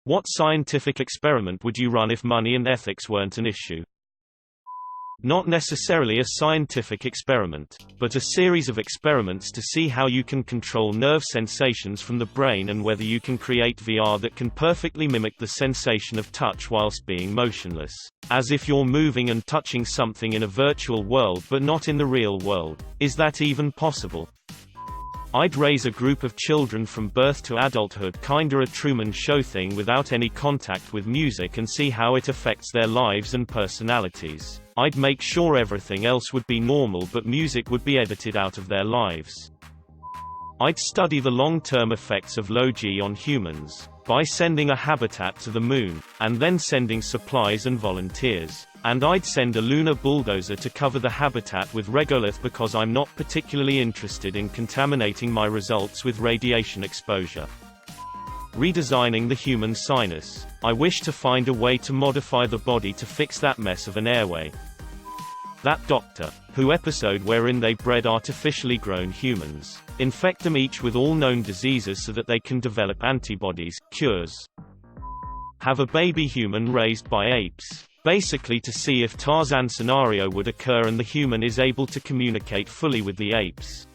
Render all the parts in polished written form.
What scientific experiment would you run if money and ethics weren't an issue? Not necessarily a scientific experiment, but a series of experiments to see how you can control nerve sensations from the brain and whether you can create VR that can perfectly mimic the sensation of touch whilst being motionless, as if you're moving and touching something in a virtual world but not in the real world. Is that even possible? I'd raise a group of children from birth to adulthood, kinda a Truman Show thing, without any contact with music, and see how it affects their lives and personalities. I'd make sure everything else would be normal but music would be edited out of their lives. I'd study the long-term effects of low G on humans, by sending a habitat to the moon, and then sending supplies and volunteers. And I'd send a lunar bulldozer to cover the habitat with regolith because I'm not particularly interested in contaminating my results with radiation exposure. Redesigning the human sinus. I wish to find a way to modify the body to fix that mess of an airway. That Doctor Who episode wherein they bred artificially grown humans, infect them each with all known diseases so that they can develop antibodies, cures. Have a baby human raised by apes. Basically to see if Tarzan scenario would occur and the human is able to communicate fully with the apes.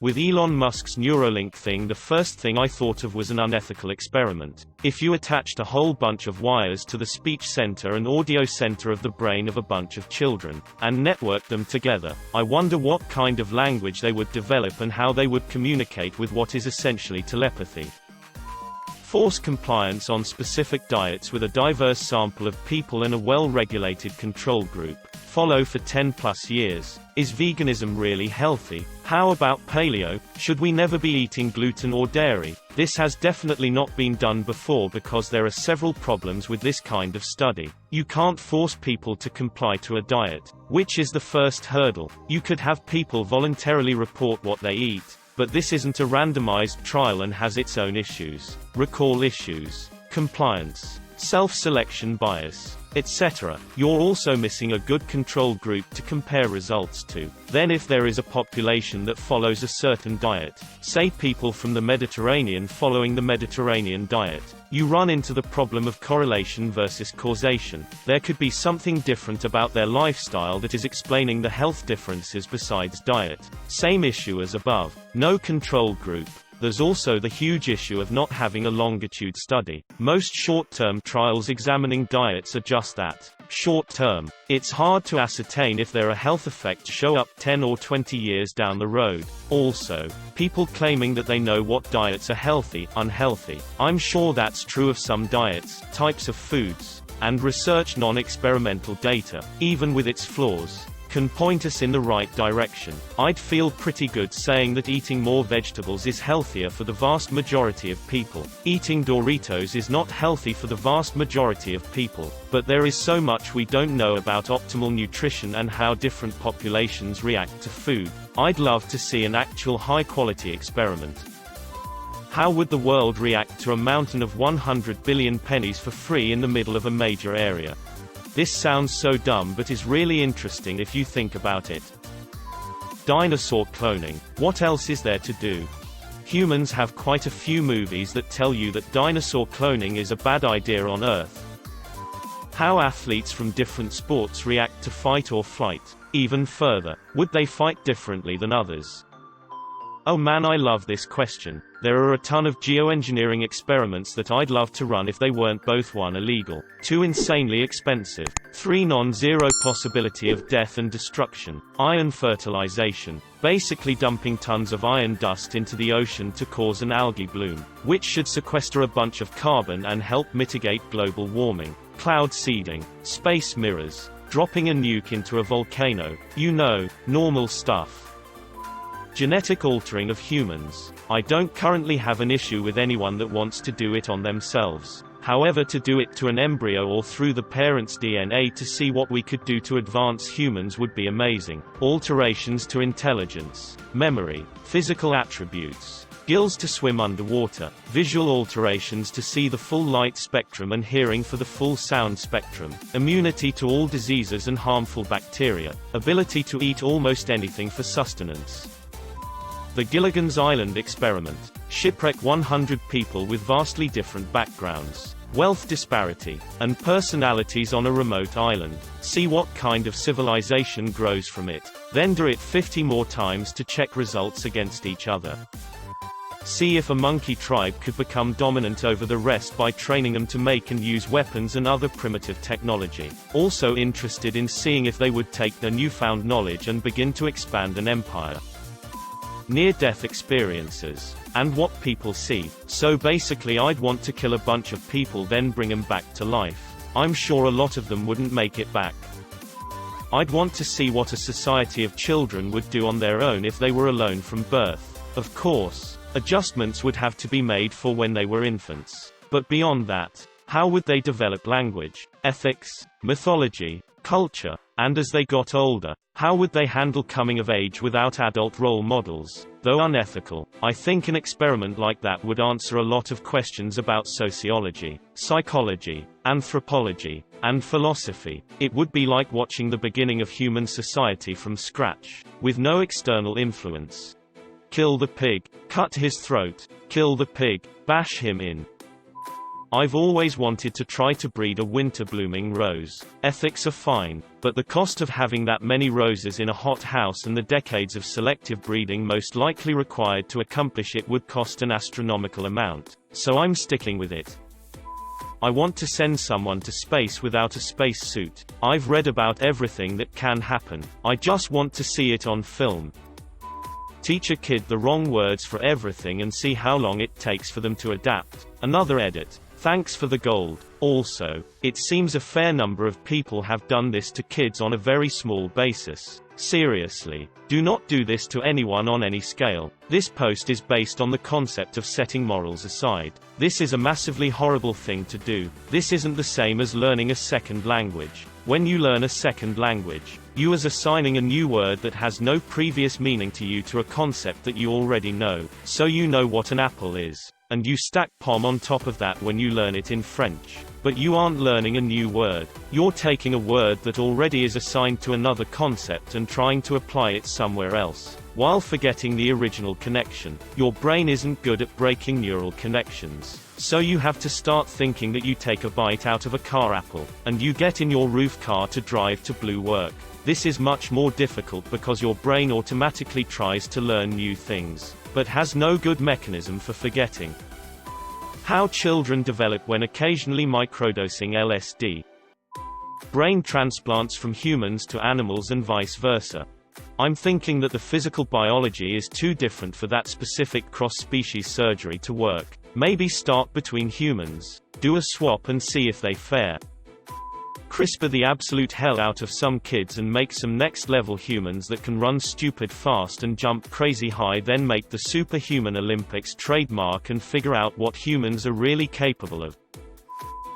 With Elon Musk's Neuralink thing, the first thing I thought of was an unethical experiment. If you attached a whole bunch of wires to the speech center and audio center of the brain of a bunch of children, and networked them together, I wonder what kind of language they would develop and how they would communicate with what is essentially telepathy. Force compliance on specific diets with a diverse sample of people and a well-regulated control group. Follow for 10+ years. Is veganism really healthy? How about paleo? Should we never be eating gluten or dairy? This has definitely not been done before because there are several problems with this kind of study. You can't force people to comply to a diet, which is the first hurdle. You could have people voluntarily report what they eat, but this isn't a randomized trial and has its own issues. Recall issues, compliance, self-selection bias, etc. You're also missing a good control group to compare results to. Then if there is a population that follows a certain diet, say people from the Mediterranean following the Mediterranean diet, you run into the problem of correlation versus causation. There could be something different about their lifestyle that is explaining the health differences besides diet. Same issue as above. No control group. There's also the huge issue of not having a longitude study. Most short-term trials examining diets are just that, short-term. It's hard to ascertain if there are health effects show up 10 or 20 years down the road. Also, people claiming that they know what diets are healthy, unhealthy. I'm sure that's true of some diets, types of foods, and research non-experimental data, even with its flaws, can point us in the right direction. I'd feel pretty good saying that eating more vegetables is healthier for the vast majority of people. Eating Doritos is not healthy for the vast majority of people, but there is so much we don't know about optimal nutrition and how different populations react to food. I'd love to see an actual high-quality experiment. How would the world react to a mountain of 100 billion pennies for free in the middle of a major area? This sounds so dumb but is really interesting if you think about it. Dinosaur cloning. What else is there to do? Humans have quite a few movies that tell you that dinosaur cloning is a bad idea on Earth. How athletes from different sports react to fight or flight. Even further, would they fight differently than others? Oh man, I love this question. There are a ton of geoengineering experiments that I'd love to run if they weren't both 1 illegal, 2 insanely expensive, 3 non-zero possibility of death and destruction, iron fertilization, basically dumping tons of iron dust into the ocean to cause an algae bloom, which should sequester a bunch of carbon and help mitigate global warming, cloud seeding, space mirrors, dropping a nuke into a volcano, you know, normal stuff. Genetic altering of humans. I don't currently have an issue with anyone that wants to do it on themselves. However, to do it to an embryo or through the parent's DNA to see what we could do to advance humans would be amazing. Alterations to intelligence, memory, physical attributes, gills to swim underwater, visual alterations to see the full light spectrum and hearing for the full sound spectrum, immunity to all diseases and harmful bacteria, ability to eat almost anything for sustenance. The Gilligan's Island experiment. Shipwreck 100 people with vastly different backgrounds, wealth disparity, and personalities on a remote island. See what kind of civilization grows from it. Then do it 50 more times to check results against each other. See if a monkey tribe could become dominant over the rest by training them to make and use weapons and other primitive technology. Also interested in seeing if they would take their newfound knowledge and begin to expand an empire. Near-death experiences. And what people see. So basically I'd want to kill a bunch of people then bring them back to life. I'm sure a lot of them wouldn't make it back. I'd want to see what a society of children would do on their own if they were alone from birth. Of course, adjustments would have to be made for when they were infants. But beyond that, how would they develop language, ethics, mythology, culture, and as they got older, how would they handle coming of age without adult role models? Though unethical, I think an experiment like that would answer a lot of questions about sociology, psychology, anthropology, and philosophy. It would be like watching the beginning of human society from scratch, with no external influence. Kill the pig, cut his throat, kill the pig, bash him in. I've always wanted to try to breed a winter-blooming rose. Ethics are fine, but the cost of having that many roses in a hot house and the decades of selective breeding most likely required to accomplish it would cost an astronomical amount. So I'm sticking with it. I want to send someone to space without a space suit. I've read about everything that can happen. I just want to see it on film. Teach a kid the wrong words for everything and see how long it takes for them to adapt. Another edit. Thanks for the gold. Also, it seems a fair number of people have done this to kids on a very small basis. Seriously, do not do this to anyone on any scale. This post is based on the concept of setting morals aside. This is a massively horrible thing to do. This isn't the same as learning a second language. When you learn a second language, you are assigning a new word that has no previous meaning to you to a concept that you already know. So you know what an apple is. And you stack pom on top of that when you learn it in French. But you aren't learning a new word. You're taking a word that already is assigned to another concept and trying to apply it somewhere else, while forgetting the original connection. Your brain isn't good at breaking neural connections. So you have to start thinking that you take a bite out of a car apple, and you get in your roof car to drive to blue work. This is much more difficult because your brain automatically tries to learn new things, but has no good mechanism for forgetting. How children develop when occasionally microdosing LSD. Brain transplants from humans to animals and vice versa. I'm thinking that the physical biology is too different for that specific cross-species surgery to work. Maybe start between humans, do a swap and see if they fare. CRISPR the absolute hell out of some kids and make some next-level humans that can run stupid fast and jump crazy high, then make the Superhuman Olympics trademark and figure out what humans are really capable of.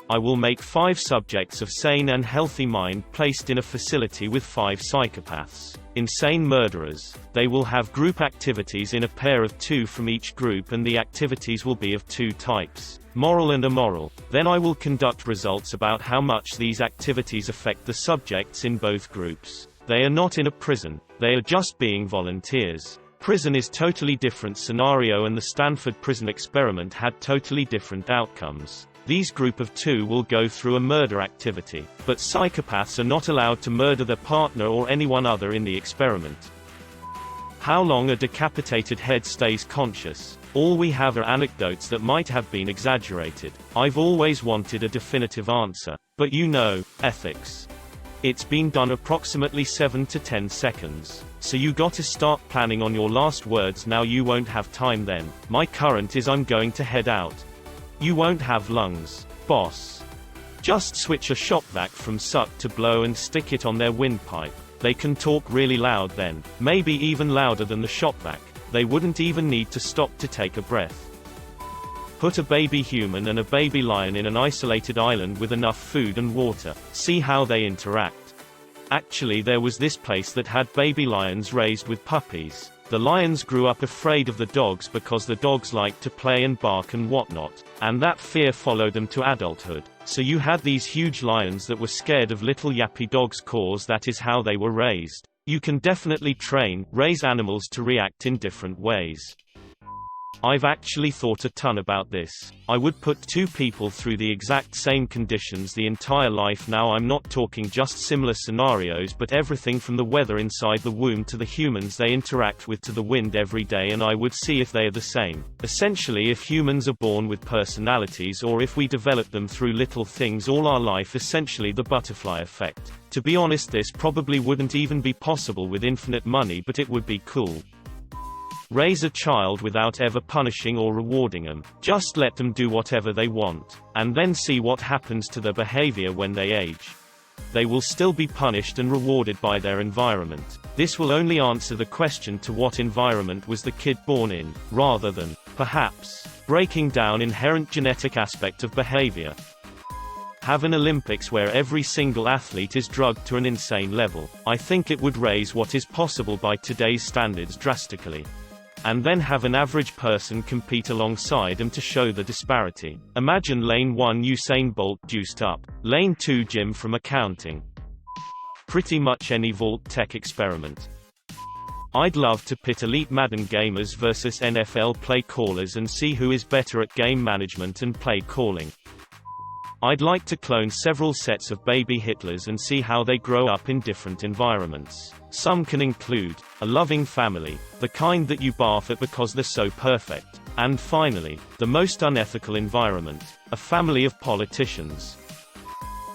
I will make 5 subjects of sane and healthy mind placed in a facility with 5 psychopaths. Insane murderers. They will have group activities in a pair of 2 from each group, and the activities will be of 2 types, moral and immoral. Then I will conduct results about how much these activities affect the subjects in both groups. They are not in a prison, they are just being volunteers. Prison is totally different scenario, and the Stanford prison experiment had totally different outcomes. These group of 2 will go through a murder activity, but psychopaths are not allowed to murder their partner or anyone other in the experiment. How long a decapitated head stays conscious? All we have are anecdotes that might have been exaggerated. I've always wanted a definitive answer. But you know, ethics. It's been done approximately 7 to 10 seconds. So you gotta start planning on your last words now, you won't have time then. My current is I'm going to head out. You won't have lungs, boss. Just switch a shop vac from suck to blow and stick it on their windpipe. They can talk really loud then, maybe even louder than the shop vac. They wouldn't even need to stop to take a breath. Put a baby human and a baby lion in an isolated island with enough food and water. See how they interact. Actually, there was this place that had baby lions raised with puppies. The lions grew up afraid of the dogs because the dogs liked to play and bark and whatnot, and that fear followed them to adulthood. So you had these huge lions that were scared of little yappy dogs, cause that is how they were raised. You can definitely raise animals to react in different ways. I've actually thought a ton about this. I would put two people through the exact same conditions the entire life. Now I'm not talking just similar scenarios, but everything from the weather inside the womb to the humans they interact with to the wind every day, and I would see if they are the same. Essentially, if humans are born with personalities or if we develop them through little things all our life, essentially the butterfly effect. To be honest, this probably wouldn't even be possible with infinite money, but it would be cool. Raise a child without ever punishing or rewarding them. Just let them do whatever they want, and then see what happens to their behavior when they age. They will still be punished and rewarded by their environment. This will only answer the question to what environment was the kid born in, rather than, perhaps, breaking down inherent genetic aspect of behavior. Have an Olympics where every single athlete is drugged to an insane level. I think it would raise what is possible by today's standards drastically. And then have an average person compete alongside them to show the disparity. Imagine Lane 1 Usain Bolt juiced up, Lane 2 Jim from accounting. Pretty much any vault tech experiment. I'd love to pit elite Madden gamers versus NFL play callers and see who is better at game management and play calling. I'd like to clone several sets of baby Hitlers and see how they grow up in different environments. Some can include a loving family, the kind that you barf at because they're so perfect, and finally, the most unethical environment, a family of politicians.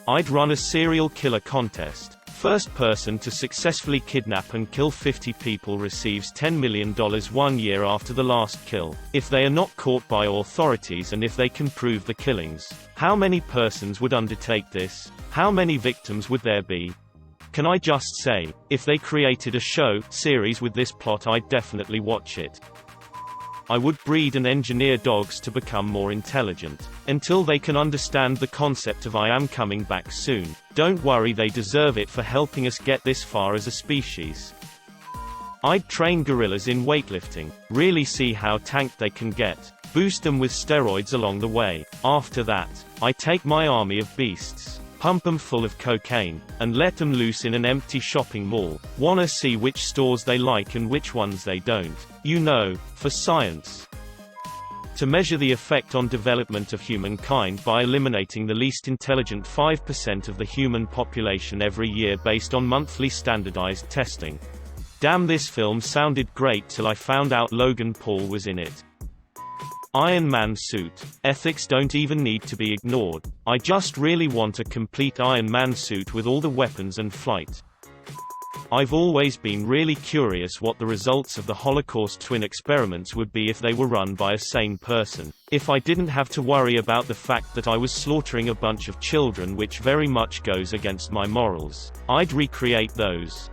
I'd run a serial killer contest. First person to successfully kidnap and kill 50 people receives $10 million 1 year after the last kill. If they are not caught by authorities and if they can prove the killings, how many persons would undertake this? How many victims would there be? Can I just say, if they created a series with this plot, I'd definitely watch it. I would breed and engineer dogs to become more intelligent, until they can understand the concept of "I am coming back soon." Don't worry, they deserve it for helping us get this far as a species. I'd train gorillas in weightlifting, really see how tanked they can get, boost them with steroids along the way. After that, I take my army of beasts, pump them full of cocaine, and let them loose in an empty shopping mall. Wanna see which stores they like and which ones they don't. You know, for science. To measure the effect on development of humankind by eliminating the least intelligent 5% of the human population every year based on monthly standardized testing. Damn, this film sounded great till I found out Logan Paul was in it. Iron Man suit. Ethics don't even need to be ignored. I just really want a complete Iron Man suit with all the weapons and flight. I've always been really curious what the results of the Holocaust twin experiments would be if they were run by a sane person. If I didn't have to worry about the fact that I was slaughtering a bunch of children, which very much goes against my morals. I'd recreate those.